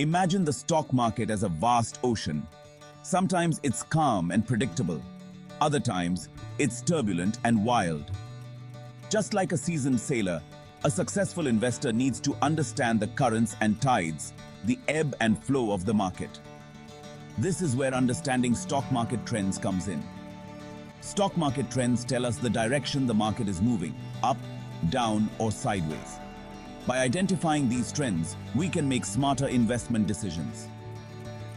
Imagine the stock market as a vast ocean. Sometimes it's calm and predictable. Other times, it's turbulent and wild. Just like a seasoned sailor, a successful investor needs to understand the currents and tides, the ebb and flow of the market. This is where understanding stock market trends comes in. Stock market trends tell us the direction the market is moving, up, down, or sideways. By identifying these trends, we can make smarter investment decisions.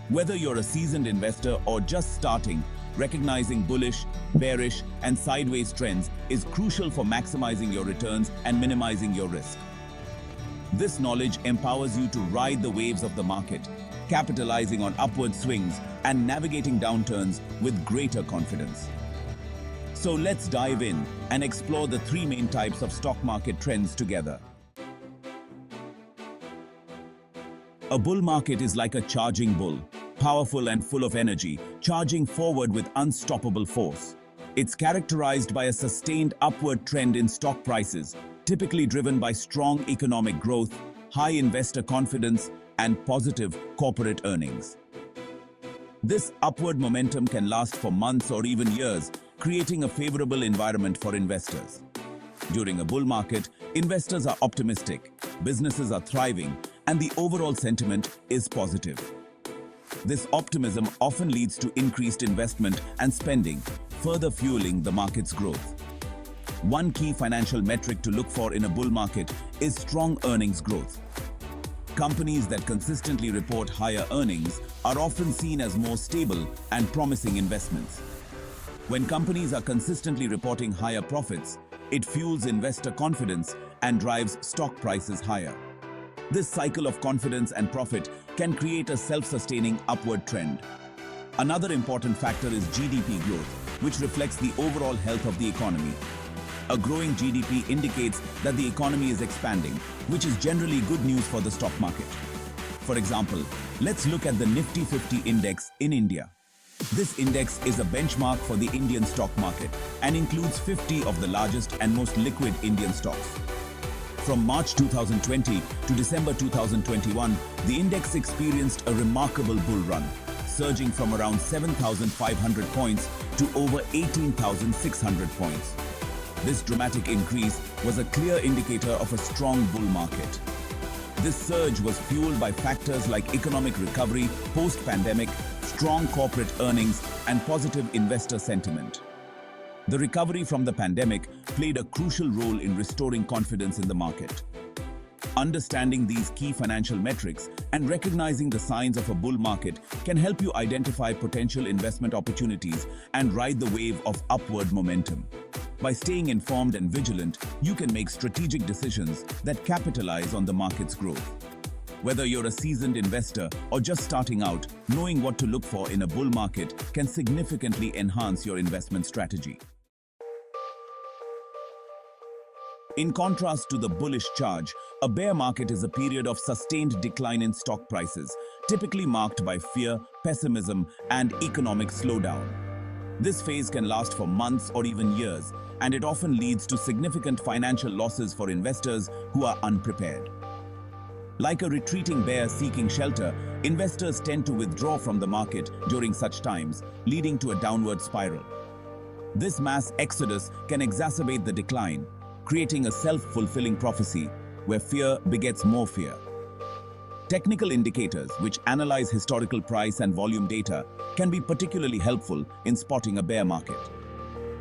Whether you're a seasoned investor or just starting, recognizing bullish, bearish, and sideways trends is crucial for maximizing your returns and minimizing your risk. This knowledge empowers you to ride the waves of the market, capitalizing on upward swings and navigating downturns with greater confidence. So let's dive in and explore the three main types of stock market trends together. A bull market is like a charging bull, powerful and full of energy, charging forward with unstoppable force. It's characterized by a sustained upward trend in stock prices, typically driven by strong economic growth, high investor confidence, and positive corporate earnings. This upward momentum can last for months or even years, creating a favorable environment for investors. During a bull market, investors are optimistic, businesses are thriving, and the overall sentiment is positive. This optimism often leads to increased investment and spending, further fueling the market's growth. One key financial metric to look for in a bull market is strong earnings growth. Companies that consistently report higher earnings are often seen as more stable and promising investments. When companies are consistently reporting higher profits, it fuels investor confidence and drives stock prices higher. This cycle of confidence and profit can create a self-sustaining upward trend. Another important factor is GDP growth, which reflects the overall health of the economy. A growing GDP indicates that the economy is expanding, which is generally good news for the stock market. For example, let's look at the Nifty 50 index in India. This index is a benchmark for the Indian stock market and includes 50 of the largest and most liquid Indian stocks. From March 2020 to December 2021, the index experienced a remarkable bull run, surging from around 7,500 points to over 18,600 points. This dramatic increase was a clear indicator of a strong bull market. This surge was fueled by factors like economic recovery, post-pandemic, strong corporate earnings, and positive investor sentiment. The recovery from the pandemic played a crucial role in restoring confidence in the market. Understanding these key financial metrics and recognizing the signs of a bull market can help you identify potential investment opportunities and ride the wave of upward momentum. By staying informed and vigilant, you can make strategic decisions that capitalize on the market's growth. Whether you're a seasoned investor or just starting out, knowing what to look for in a bull market can significantly enhance your investment strategy. In contrast to the bullish charge, a bear market is a period of sustained decline in stock prices, typically marked by fear, pessimism, and economic slowdown. This phase can last for months or even years, and it often leads to significant financial losses for investors who are unprepared. Like a retreating bear seeking shelter, investors tend to withdraw from the market during such times, leading to a downward spiral. This mass exodus can exacerbate the decline, creating a self-fulfilling prophecy where fear begets more fear. Technical indicators, which analyze historical price and volume data, can be particularly helpful in spotting a bear market.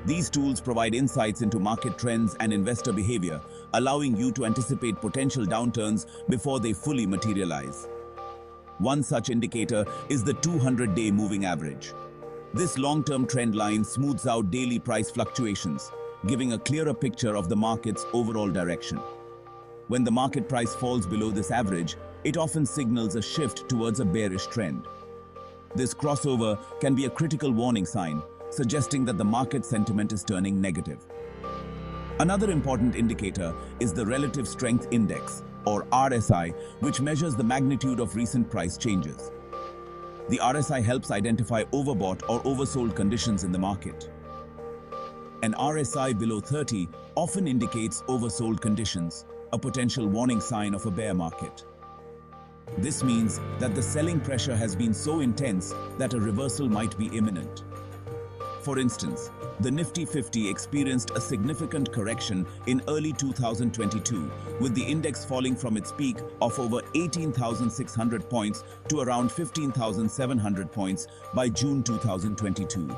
These tools provide insights into market trends and investor behavior, allowing you to anticipate potential downturns before they fully materialize. One such indicator is the 200-day moving average. This long-term trend line smooths out daily price fluctuations, giving a clearer picture of the market's overall direction. When the market price falls below this average, it often signals a shift towards a bearish trend. This crossover can be a critical warning sign, suggesting that the market sentiment is turning negative. Another important indicator is the Relative Strength Index, or RSI, which measures the magnitude of recent price changes. The RSI helps identify overbought or oversold conditions in the market. An RSI below 30 often indicates oversold conditions, a potential warning sign of a bear market. This means that the selling pressure has been so intense that a reversal might be imminent. For instance, the Nifty 50 experienced a significant correction in early 2022, with the index falling from its peak of over 18,600 points to around 15,700 points by June 2022.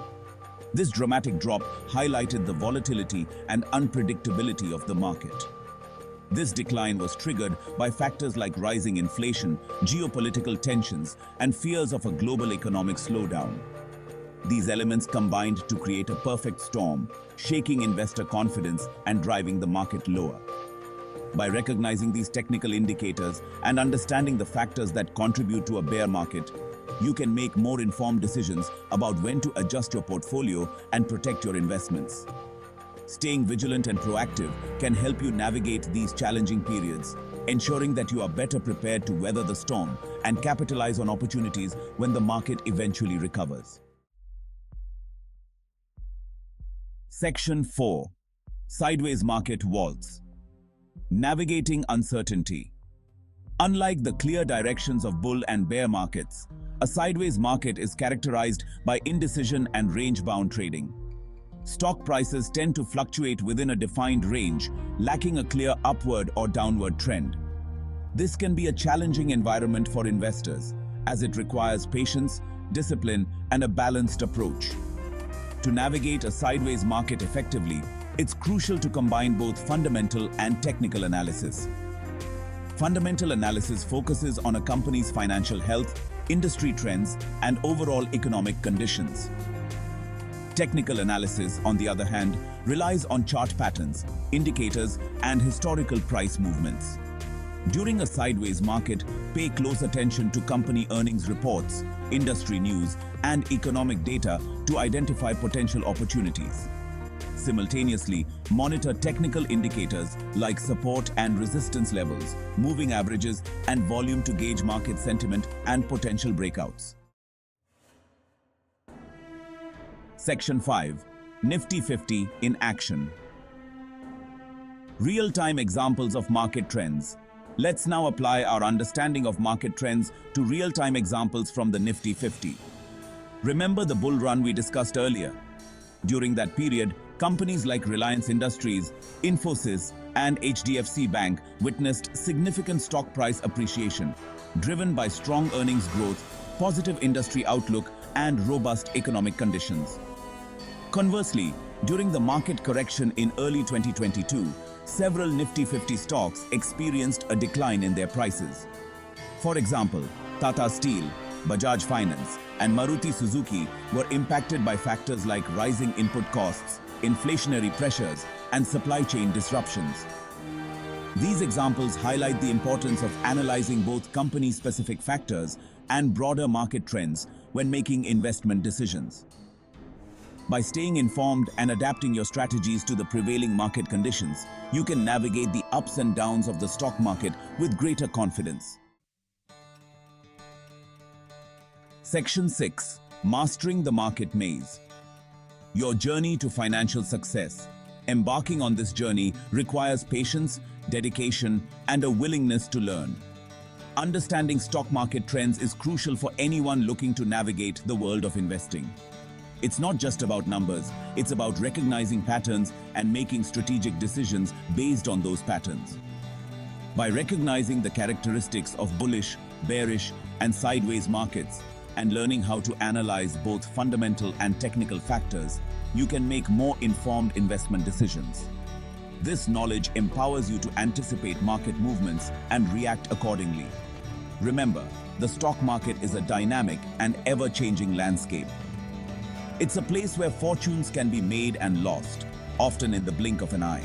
This dramatic drop highlighted the volatility and unpredictability of the market. This decline was triggered by factors like rising inflation, geopolitical tensions, and fears of a global economic slowdown. These elements combined to create a perfect storm, shaking investor confidence and driving the market lower. By recognizing these technical indicators and understanding the factors that contribute to a bear market, you can make more informed decisions about when to adjust your portfolio and protect your investments. Staying vigilant and proactive can help you navigate these challenging periods, ensuring that you are better prepared to weather the storm and capitalize on opportunities when the market eventually recovers. Section 4. Sideways Market Waltz. Navigating uncertainty. Unlike the clear directions of bull and bear markets, a sideways market is characterized by indecision and range-bound trading. Stock prices tend to fluctuate within a defined range, lacking a clear upward or downward trend. This can be a challenging environment for investors, as it requires patience, discipline, and a balanced approach. To navigate a sideways market effectively, it's crucial to combine both fundamental and technical analysis. Fundamental analysis focuses on a company's financial health, industry trends, and overall economic conditions. Technical analysis, on the other hand, relies on chart patterns, indicators, and historical price movements. During a sideways market, pay close attention to company earnings reports, industry news, and economic data to identify potential opportunities. Simultaneously, monitor technical indicators like support and resistance levels, moving averages, and volume to gauge market sentiment and potential breakouts. Section 5. Nifty 50 in action. Real-time examples of market trends. Let's now apply our understanding of market trends to real-time examples from the Nifty 50. Remember the bull run we discussed earlier? During that period, companies like Reliance Industries, Infosys, and HDFC Bank witnessed significant stock price appreciation, driven by strong earnings growth, positive industry outlook, and robust economic conditions. Conversely, during the market correction in early 2022, several Nifty 50 stocks experienced a decline in their prices. For example, Tata Steel, Bajaj Finance, and Maruti Suzuki were impacted by factors like rising input costs, inflationary pressures, and supply chain disruptions. These examples highlight the importance of analyzing both company-specific factors and broader market trends when making investment decisions. By staying informed and adapting your strategies to the prevailing market conditions, you can navigate the ups and downs of the stock market with greater confidence. Section 6. Mastering the Market Maze. Your journey to financial success. Embarking on this journey requires patience, dedication, and a willingness to learn. Understanding stock market trends is crucial for anyone looking to navigate the world of investing. It's not just about numbers, it's about recognizing patterns and making strategic decisions based on those patterns. By recognizing the characteristics of bullish, bearish, and sideways markets, and learning how to analyze both fundamental and technical factors, you can make more informed investment decisions. This knowledge empowers you to anticipate market movements and react accordingly. Remember, the stock market is a dynamic and ever-changing landscape. It's a place where fortunes can be made and lost, often in the blink of an eye.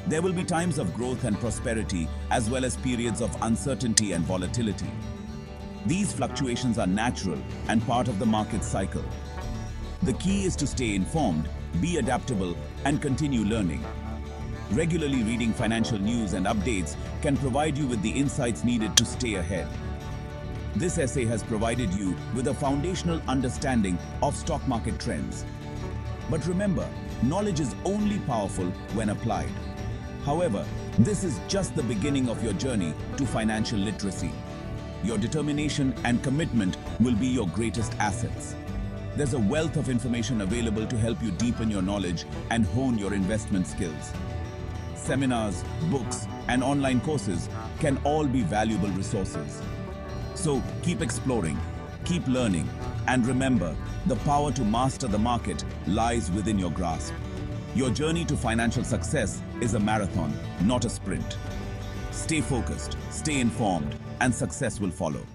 There will be times of growth and prosperity, as well as periods of uncertainty and volatility. These fluctuations are natural and part of the market cycle. The key is to stay informed, be adaptable, and continue learning. Regularly reading financial news and updates can provide you with the insights needed to stay ahead. This essay has provided you with a foundational understanding of stock market trends. But remember, knowledge is only powerful when applied. However, this is just the beginning of your journey to financial literacy. Your determination and commitment will be your greatest assets. There's a wealth of information available to help you deepen your knowledge and hone your investment skills. Seminars, books, and online courses can all be valuable resources. So keep exploring, keep learning, and remember, the power to master the market lies within your grasp. Your journey to financial success is a marathon, not a sprint. Stay focused, stay informed, and success will follow.